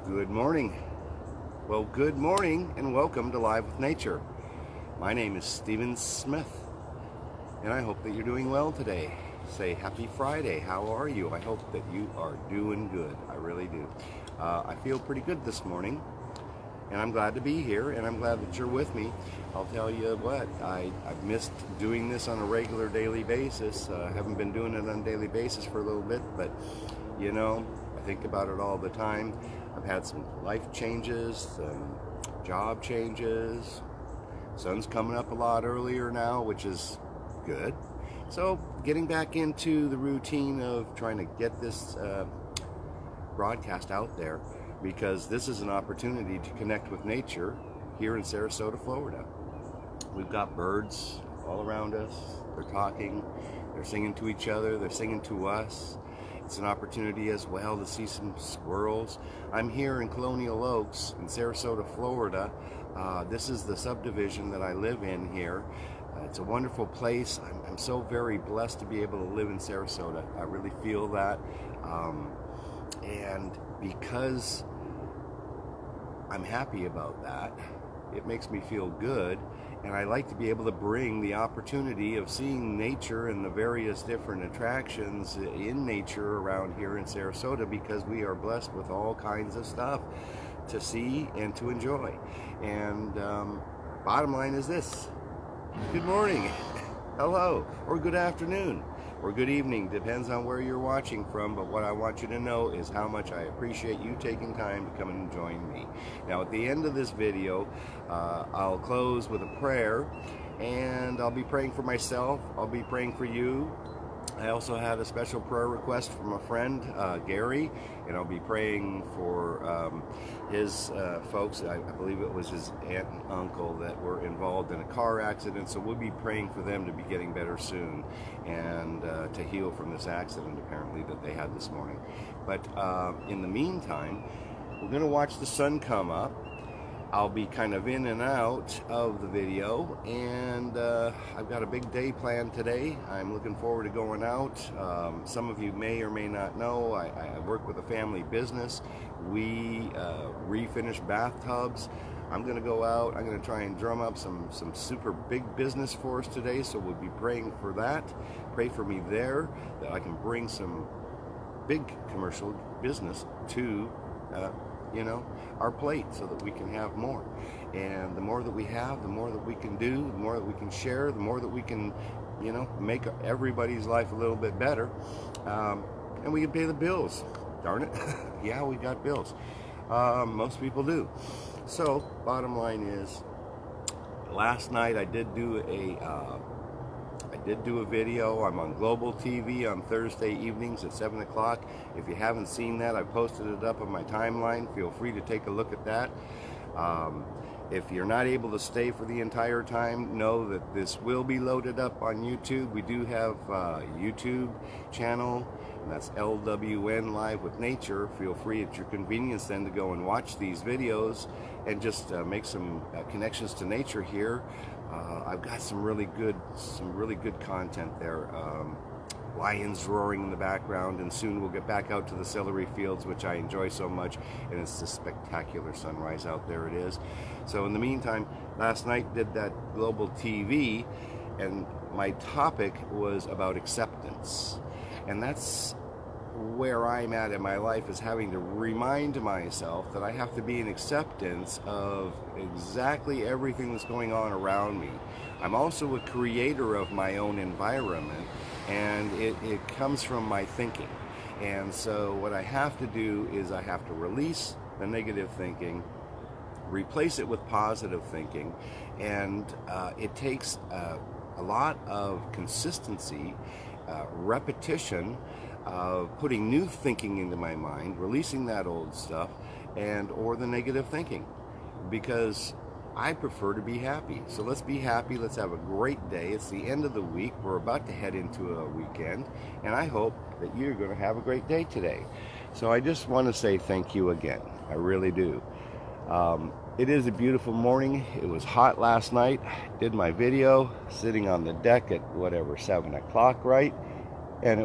Good morning. Well, good morning and welcome to Live with Nature. My name is Stephen Smith and I hope that you're doing well today. Say happy Friday. How are you? I hope that you are doing good. I really do. I feel pretty good this morning and I'm glad to be here and I'm glad that you're with me. I'll tell you what, I've missed doing this on a regular daily basis. I haven't been doing it on a daily basis for a little bit, but you know, I think about it all the time. I've had some life changes, some job changes. Sun's coming up a lot earlier now, which is good. So getting back into the routine of trying to get this broadcast out there, because this is an opportunity to connect with nature here in Sarasota, Florida. We've got birds all around us. They're talking, they're singing to each other, they're singing to us. It's an opportunity as well to see some squirrels. I'm here in Colonial Oaks in Sarasota, Florida. This is the subdivision that I live in here. It's a wonderful place. I'm so very blessed to be able to live in Sarasota. I really feel that. And because I'm happy about that, it makes me feel good. And I like to be able to bring the opportunity of seeing nature and the various different attractions in nature around here in Sarasota, because we are blessed with all kinds of stuff to see and to enjoy. And bottom line is this: good morning, hello, or good afternoon, or good evening, depends on where you're watching from. But what I want you to know is how much I appreciate you taking time to come and join me. Now at the end of this video, I'll close with a prayer, and I'll be praying for myself, I'll be praying for you. I also had a special prayer request from a friend, Gary, and I'll be praying for his folks. I believe it was his aunt and uncle that were involved in a car accident, so we'll be praying for them to be getting better soon and to heal from this accident apparently that they had this morning. But in the meantime, we're going to watch the sun come up. I'll be kind of in and out of the video, and I've got a big day planned today. I'm looking forward to going out. Some of you may or may not know, I work with a family business. We refinish bathtubs. I'm going to go out. I'm going to try and drum up some super big business for us today, so we'll be praying for that. Pray for me there, that I can bring some big commercial business to our plate, so that we can have more. And the more that we have, the more that we can do, the more that we can share, the more that we can, make everybody's life a little bit better. And we can pay the bills. Darn it. Yeah, we got bills. Most people do. So, bottom line is, last night I did do a video. I'm on Global TV on Thursday evenings at 7 o'clock. If you haven't seen that, I posted it up on my timeline. Feel free to take a look at that. If you're not able to stay for the entire time, know that this will be loaded up on YouTube. We do have a YouTube channel, and that's LWN Live with Nature. Feel free at your convenience then to go and watch these videos and just make some connections to nature here. I've got some really good content there. Lions roaring in the background, and soon we'll get back out to the celery fields, which I enjoy so much, and it's a spectacular sunrise out there. It is. So in the meantime, last night did that Global TV, and my topic was about acceptance, and that's where I'm at in my life, is having to remind myself that I have to be in acceptance of exactly everything that's going on around me. I'm also a creator of my own environment, and it comes from my thinking. And so what I have to do is I have to release the negative thinking, replace it with positive thinking, and it takes a lot of consistency, repetition, putting new thinking into my mind, releasing that old stuff, or the negative thinking, because I prefer to be happy. So let's be happy. Let's have a great day. It's the end of the week. We're about to head into a weekend, and I hope that you're going to have a great day today. So I just want to say thank you again. I really do. It is a beautiful morning. It was hot last night. Did my video sitting on the deck at 7 o'clock, right? And I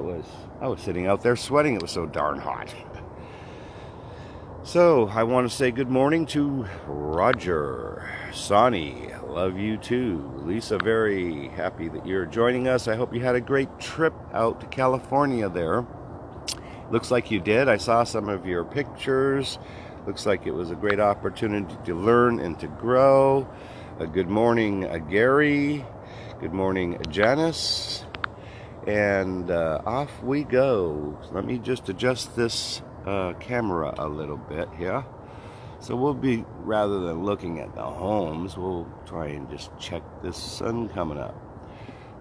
was sitting out there sweating. It was so darn hot. So, I want to say good morning to Roger. Sonny, love you too. Lisa, very happy that you're joining us. I hope you had a great trip out to California there. Looks like you did. I saw some of your pictures. Looks like it was a great opportunity to learn and to grow. Good morning, Gary. Good morning, Janice. And off we go. Let me just adjust this camera a little bit here. So we'll be, rather than looking at the homes, we'll try and just check this sun coming up.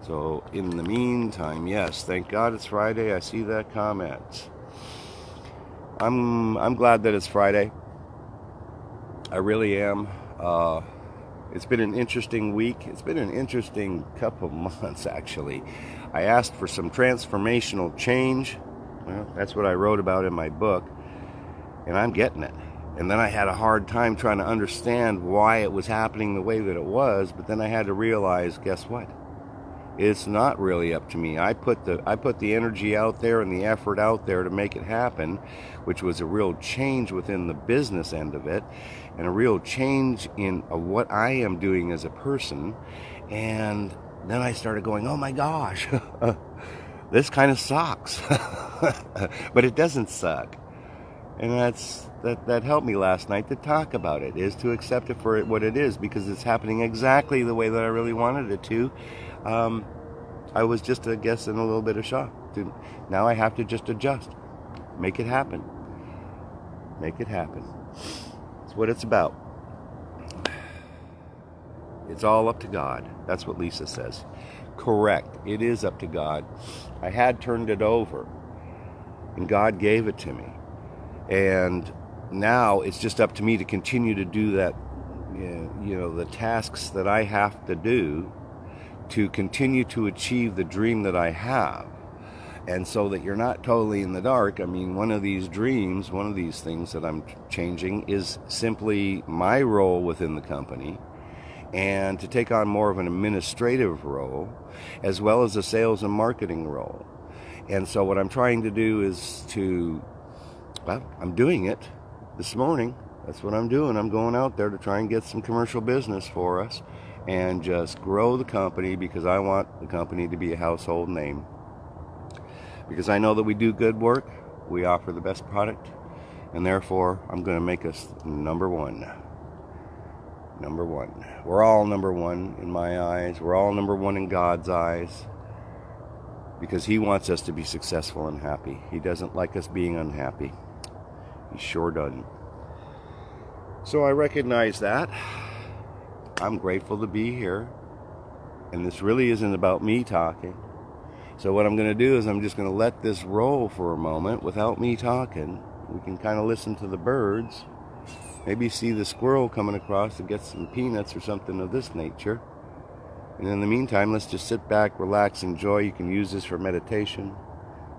So in the meantime, yes, thank God it's Friday. I see that comment. I'm glad that it's Friday. I really am. It's been an interesting week. It's been an interesting couple months, actually. I asked for some transformational change. Well, that's what I wrote about in my book, and I'm getting it. And then I had a hard time trying to understand why it was happening the way that it was, but then I had to realize, guess what? It's not really up to me. I put the energy out there and the effort out there to make it happen, which was a real change within the business end of it, and a real change in what I am doing as a person. And then I started going, oh my gosh, this kind of sucks. But it doesn't suck. And that helped me last night to talk about it, is to accept it for what it is, because it's happening exactly the way that I really wanted it to. I was just, I guess, in a little bit of shock. Now I have to just adjust. Make it happen. Make it happen. That's what it's about. It's all up to God. That's what Lisa says. Correct. It is up to God. I had turned it over, and God gave it to me. And now it's just up to me to continue to do that, the tasks that I have to do to continue to achieve the dream that I have. And so that you're not totally in the dark. I mean, one of these dreams, one of these things that I'm changing is simply my role within the company, and to take on more of an administrative role, as well as a sales and marketing role. And so what I'm trying to do is I'm doing it this morning. That's what I'm doing. I'm going out there to try and get some commercial business for us and just grow the company, because I want the company to be a household name. Because I know that we do good work, we offer the best product, and therefore I'm going to make us number one. Number one. We're all number one in my eyes. We're all number one in God's eyes, because He wants us to be successful and happy. He doesn't like us being unhappy. He sure doesn't. So I recognize that. I'm grateful to be here. And this really isn't about me talking. So what I'm going to do is I'm just going to let this roll for a moment without me talking. We can kind of listen to the birds. Maybe see the squirrel coming across to get some peanuts or something of this nature. And in the meantime, let's just sit back, relax, enjoy. You can use this for meditation,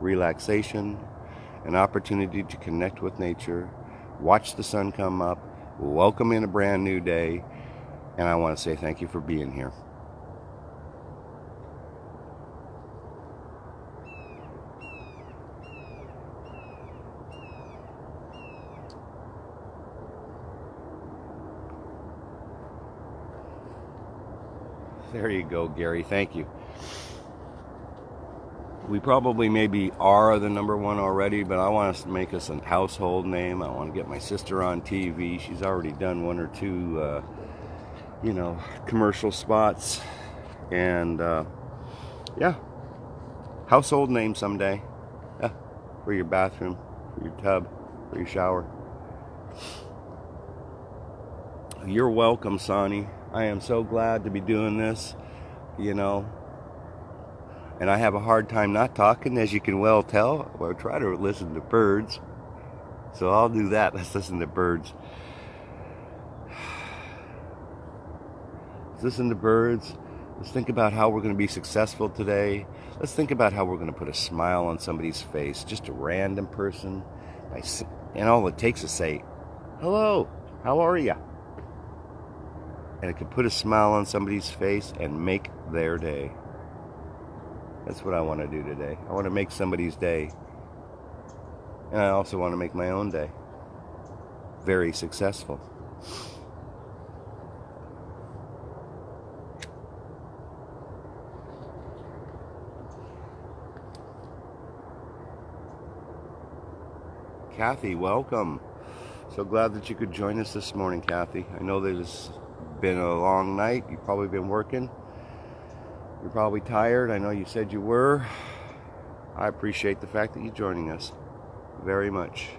relaxation, an opportunity to connect with nature, watch the sun come up, welcome in a brand new day, and I want to say thank you for being here. There you go, Gary. Thank you. We probably maybe are the number one already, but I want us to make us a household name. I want to get my sister on TV. She's already done one or two, commercial spots. And, household name someday. Yeah, for your bathroom, for your tub, for your shower. You're welcome, Sonny. I am so glad to be doing this, And I have a hard time not talking, as you can well tell. I try to listen to birds. So I'll do that. Let's listen to birds. Let's listen to birds. Let's think about how we're going to be successful today. Let's think about how we're going to put a smile on somebody's face. Just a random person. And all it takes is say, hello, how are you? And it can put a smile on somebody's face and make their day. That's what I want to do today. I want to make somebody's day. And I also want to make my own day. very successful. Kathy, welcome. So glad that you could join us this morning, Kathy. I know that it's been a long night. You've probably been working. You're probably tired. I know you said you were. I appreciate the fact that you're joining us very much.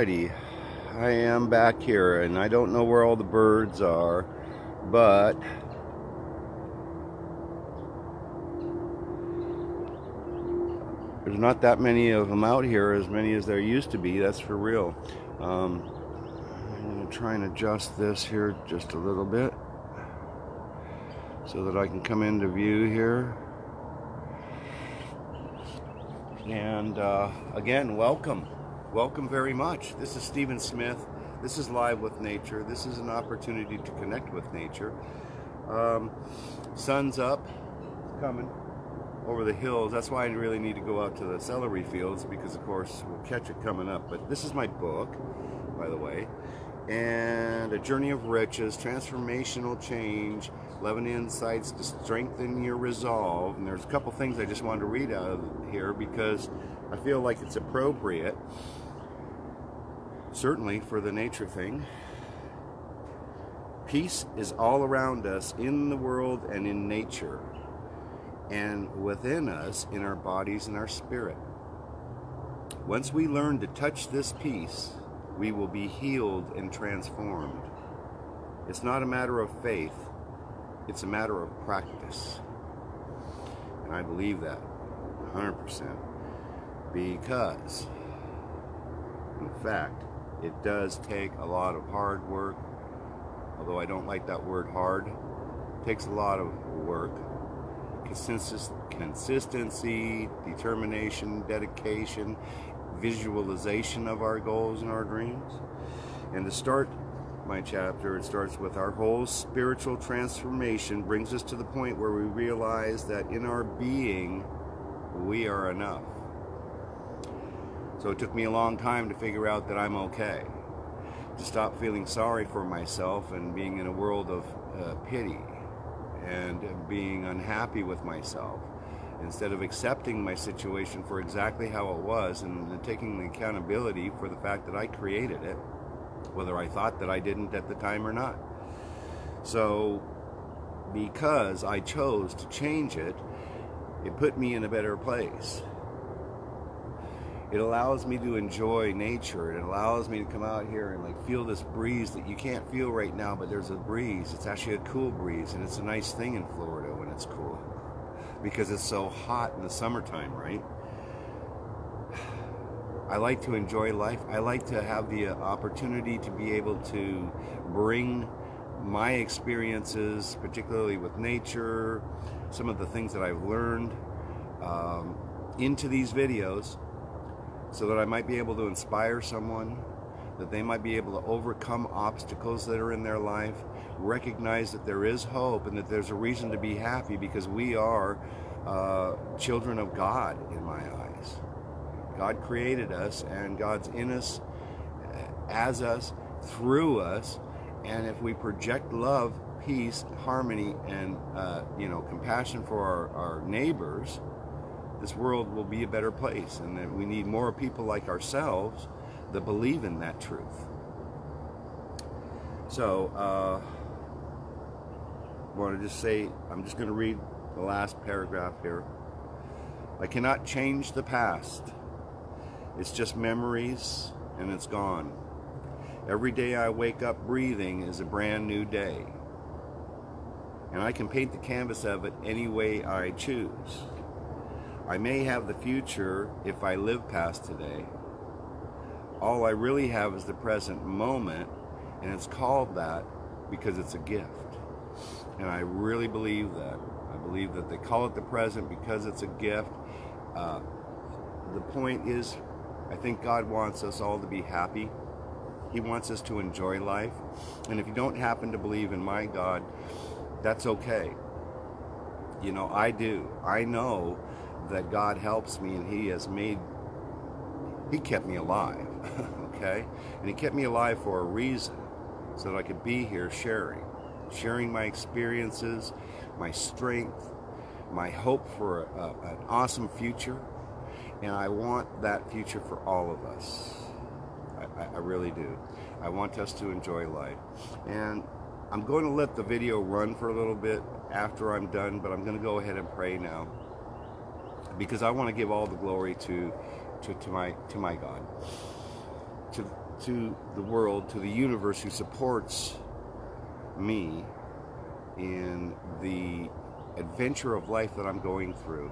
Alrighty, I am back here, and I don't know where all the birds are, but there's not that many of them out here, as many as there used to be, that's for real. I'm going to try and adjust this here just a little bit so that I can come into view here. And again, welcome very much. This is Stephen Smith. This is Live with Nature. This is an opportunity to connect with nature. Sun's up, it's coming over the hills. That's why I really need to go out to the celery fields, because of course we'll catch it coming up. But this is my book, by the way, and A Journey of Riches, Transformational Change, 11 Insights to Strengthen Your Resolve. And there's a couple things I just wanted to read out of here because I feel like it's appropriate, certainly for the nature thing. Peace is all around us, in the world and in nature, and within us, in our bodies and our spirit. Once we learn to touch this peace, we will be healed and transformed. It's not a matter of faith, it's a matter of practice. And I believe that 100%, because, in fact, it does take a lot of hard work. Although I don't like that word hard, it takes a lot of work. Consistency, determination, dedication, visualization of our goals and our dreams. And to start my chapter, it starts with our whole spiritual transformation brings us to the point where we realize that in our being, we are enough. So it took me a long time to figure out that I'm okay, to stop feeling sorry for myself and being in a world of pity and being unhappy with myself, instead of accepting my situation for exactly how it was and taking the accountability for the fact that I created it, whether I thought that I didn't at the time or not. So because I chose to change it, it put me in a better place. It allows me to enjoy nature. It allows me to come out here and like feel this breeze that you can't feel right now, but there's a breeze. It's actually a cool breeze, and it's a nice thing in Florida when it's cool, because it's so hot in the summertime, right? I like to enjoy life. I like to have the opportunity to be able to bring my experiences, particularly with nature, some of the things that I've learned, into these videos, so that I might be able to inspire someone, that they might be able to overcome obstacles that are in their life, recognize that there is hope and that there's a reason to be happy, because we are children of God in my eyes. God created us, and God's in us, as us, through us, and if we project love, peace, harmony, and compassion for our neighbors, this world will be a better place. And that we need more people like ourselves that believe in that truth. So I want to just say, I'm just going to read the last paragraph here. I cannot change the past. It's just memories, and it's gone. Every day I wake up breathing is a brand new day, and I can paint the canvas of it any way I choose. I may have the future if I live past today. All I really have is the present moment, and it's called that because it's a gift. And I really believe that. I believe that they call it the present because it's a gift. The point is, I think God wants us all to be happy. He wants us to enjoy life. And if you don't happen to believe in my God, that's okay. You know, I do. I know that God helps me, and He kept me alive, okay? And He kept me alive for a reason, so that I could be here sharing my experiences, my strength, my hope for an awesome future. And I want that future for all of us. I really do. I want us to enjoy life. And I'm going to let the video run for a little bit after I'm done, but I'm going to go ahead and pray now, because I want to give all the glory to my God, to the world, to the universe who supports me in the adventure of life that I'm going through.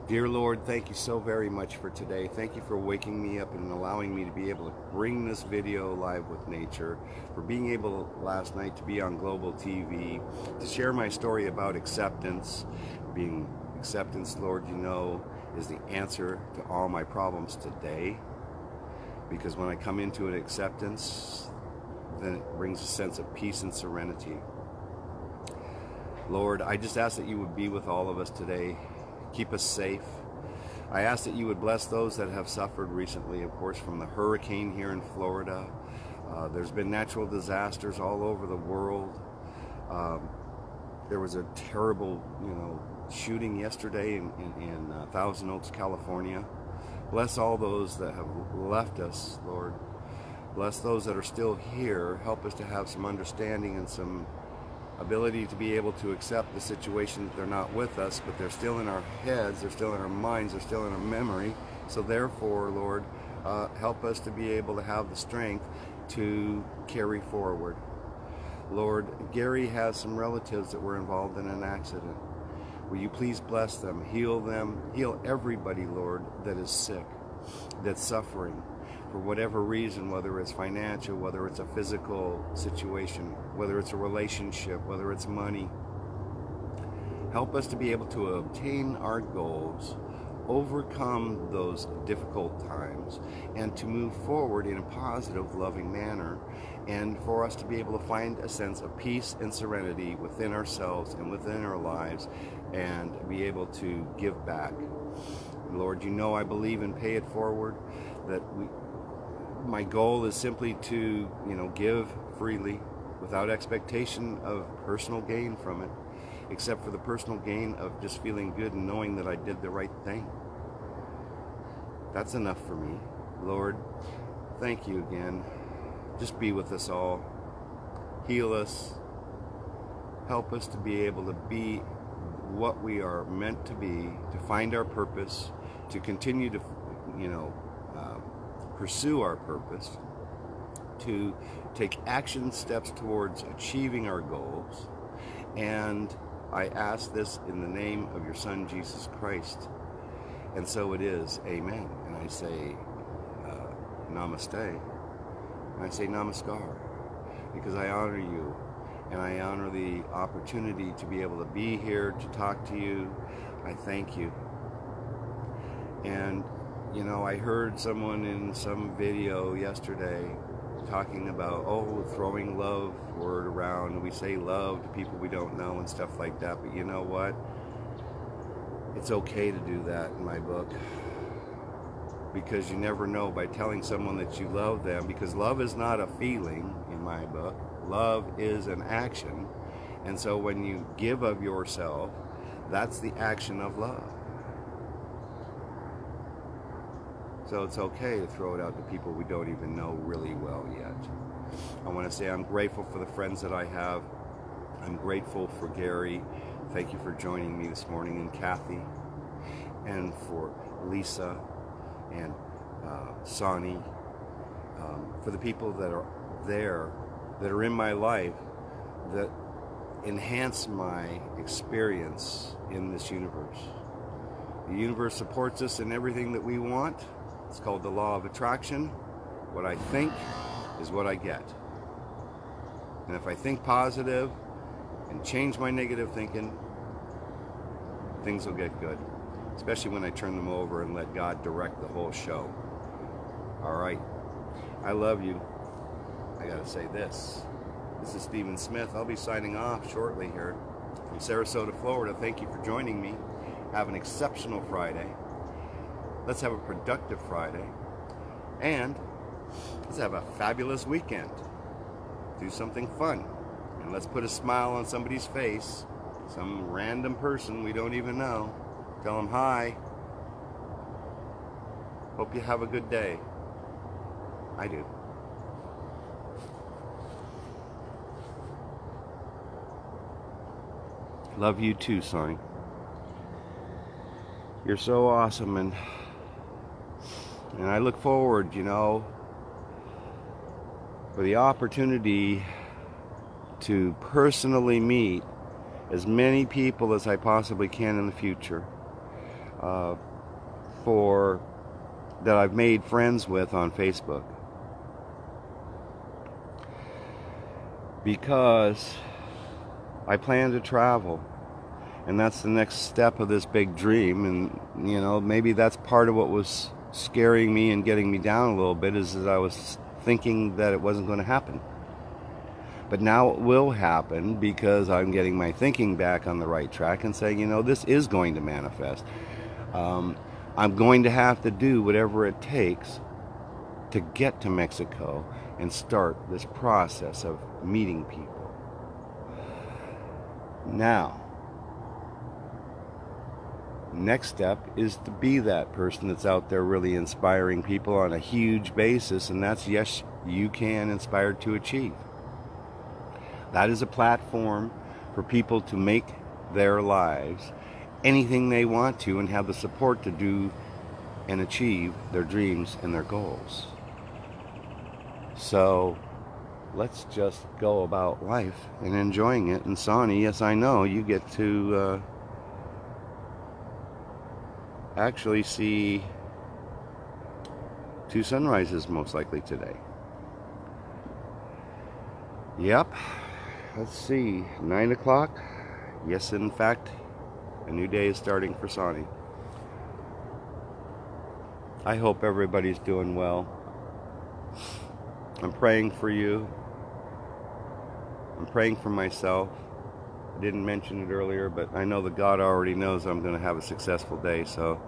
Dear Lord, thank you so very much for today. Thank you for waking me up and allowing me to be able to bring this video live with nature, for being able last night to be on Global TV, to share my story about acceptance. Acceptance, Lord, you know, is the answer to all my problems today. Because when I come into an acceptance, then it brings a sense of peace and serenity. Lord, I just ask that you would be with all of us today. Keep us safe. I ask that you would bless those that have suffered recently, of course, from the hurricane here in Florida. There's been natural disasters all over the world. There was a terrible, shooting yesterday in Thousand Oaks, California. Bless all those that have left us, Lord. Bless those that are still here. Help us to have some understanding and some ability to be able to accept the situation that they're not with us, but they're still in our heads, they're still in our minds, they're still in our memory. So therefore, Lord, help us to be able to have the strength to carry forward. Lord, Gary has some relatives that were involved in an accident. Will you please bless them, heal everybody, Lord, that is sick, that's suffering for whatever reason, whether it's financial, whether it's a physical situation, whether it's a relationship, whether it's money. Help us to be able to obtain our goals, overcome those difficult times, and to move forward in a positive, loving manner, and for us to be able to find a sense of peace and serenity within ourselves and within our lives, and be able to give back. Lord, you know I believe in Pay It Forward, that my goal is simply to, give freely without expectation of personal gain from it, except for the personal gain of just feeling good and knowing that I did the right thing. That's enough for me. Lord, thank you again. Just be with us all. Heal us. Help us to be able to be what we are meant to be, to find our purpose, to continue to, pursue our purpose, to take action steps towards achieving our goals. And I ask this in the name of your Son, Jesus Christ. And so it is. Amen. And I say namaste. And I say namaskar, because I honor you, and I honor the opportunity to be able to be here to talk to you. I thank you. And I heard someone in some video yesterday talking about, throwing love word around. We say love to people we don't know and stuff like that. But you know what? It's okay to do that in my book. Because you never know by telling someone that you love them. Because love is not a feeling in my book. Love is an action. And so when you give of yourself, that's the action of love. So it's okay to throw it out to people we don't even know really well yet. I want to say I'm grateful for the friends that I have. I'm grateful for Gary. Thank you for joining me this morning, and Kathy, and for Lisa and Sonny, for the people that are there, that are in my life, that enhance my experience in this universe. The universe supports us in everything that we want. It's called the law of attraction. What I think is what I get. And if I think positive and change my negative thinking, things will get good. Especially when I turn them over and let God direct the whole show. All right. I love you. I gotta say this. This is Stephen Smith. I'll be signing off shortly here from Sarasota, Florida. Thank you for joining me. Have an exceptional Friday. Let's have a productive Friday. And let's have a fabulous weekend. Do something fun. And let's put a smile on somebody's face. Some random person we don't even know. Tell them hi. Hope you have a good day. I do. Love you too, Sonny. You're so awesome, and I look forward, for the opportunity to personally meet as many people as I possibly can in the future, for that I've made friends with on Facebook, because I plan to travel, and that's the next step of this big dream. And you know, maybe that's part of what was scaring me and getting me down a little bit, is that I was thinking that it wasn't going to happen. But now it will happen, because I'm getting my thinking back on the right track and saying, you know, this is going to manifest. I'm going to have to do whatever it takes to get to Mexico and start this process of meeting people. Now, next step is to be that person that's out there really inspiring people on a huge basis, and that's Yes You Can Inspired to Achieve. That is a platform for people to make their lives anything they want to, and have the support to do and achieve their dreams and their goals. So let's just go about life and enjoying it. And Sonny, yes, I know you get to actually see 2 sunrises most likely today. Yep. Let's see, 9 o'clock. Yes, in fact, a new day is starting for Sonny. I hope everybody's doing well. I'm praying for you. I'm praying for myself. I didn't mention it earlier, but I know that God already knows I'm going to have a successful day, so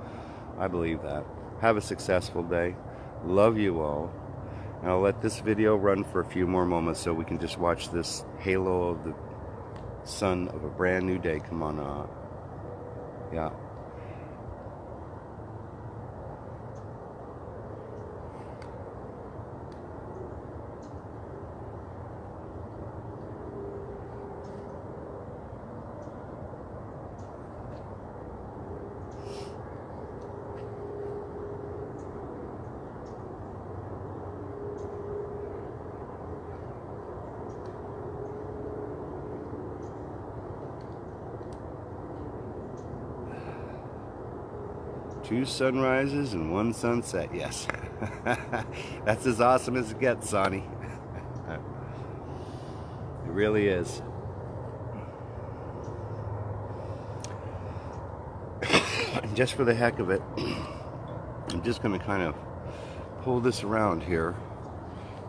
I believe that. Have a successful day. Love you all. And I'll let this video run for a few more moments so we can just watch this halo of the sun of a brand new day come on up. Yeah. Two sunrises and one sunset, yes. That's as awesome as it gets, Sonny. It really is. And just for the heck of it, I'm just going to kind of pull this around here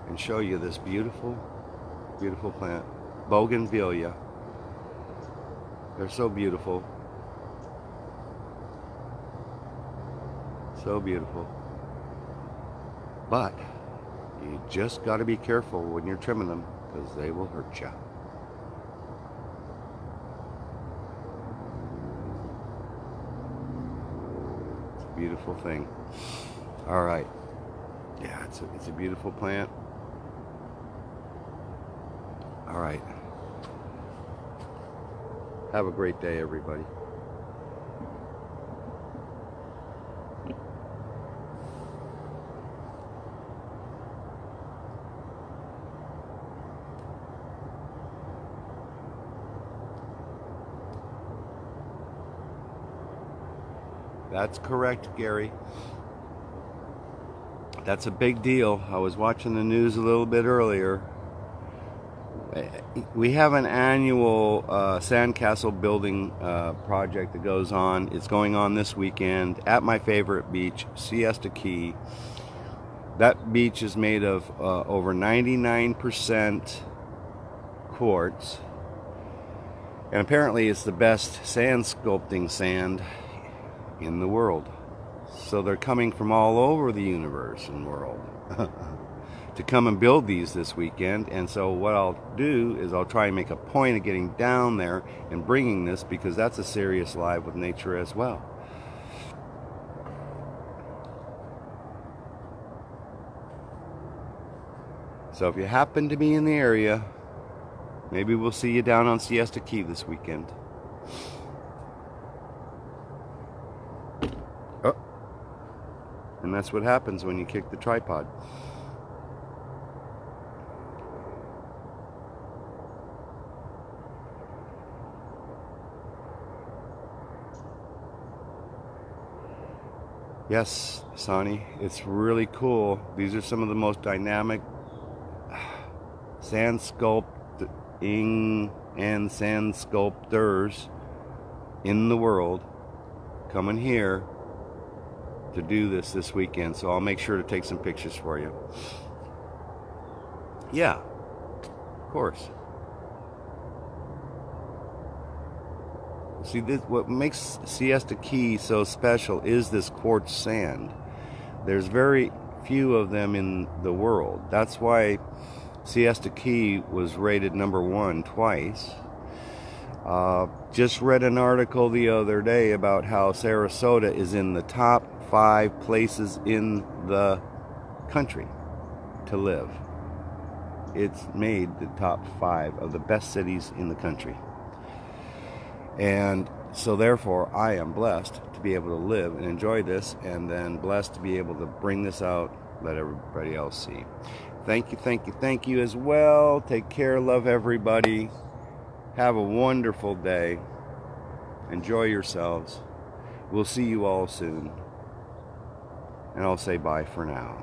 and show you this beautiful, beautiful plant. Bougainvillea. They're so beautiful. So beautiful. But you just got to be careful when you're trimming them, because they will hurt you. It's a beautiful thing. All right. Yeah, it's a beautiful plant. All right. Have a great day, everybody. That's correct, Gary. That's a big deal. I was watching the news a little bit earlier. We have an annual sandcastle building project that goes on. It's going on this weekend at my favorite beach, Siesta Key. That beach is made of over 99% quartz. And apparently it's the best sand sculpting sand in the world. So they're coming from all over the universe and world to come and build these this weekend. And so what I'll do is I'll try and make a point of getting down there and bringing this, because that's a serious live with nature as well. So if you happen to be in the area, maybe we'll see you down on Siesta Key this weekend. Oh. And that's what happens when you kick the tripod. Yes, Sonny, it's really cool. These are some of the most dynamic sand sculpting and sand sculptors in the world coming here to do this weekend. So I'll make sure to take some pictures for you. Yeah, of course. See, what makes Siesta Key so special is this quartz sand. There's very few of them in the world. That's why Siesta Key was rated #1 twice. Just read an article the other day about how Sarasota is in the top 5 places in the country to live. It's made the top 5 of the best cities in the country. And so therefore, I am blessed to be able to live and enjoy this, and then blessed to be able to bring this out, let everybody else see. Thank you, thank you, thank you as well. Take care, love everybody. Have a wonderful day. Enjoy yourselves. We'll see you all soon. And I'll say bye for now.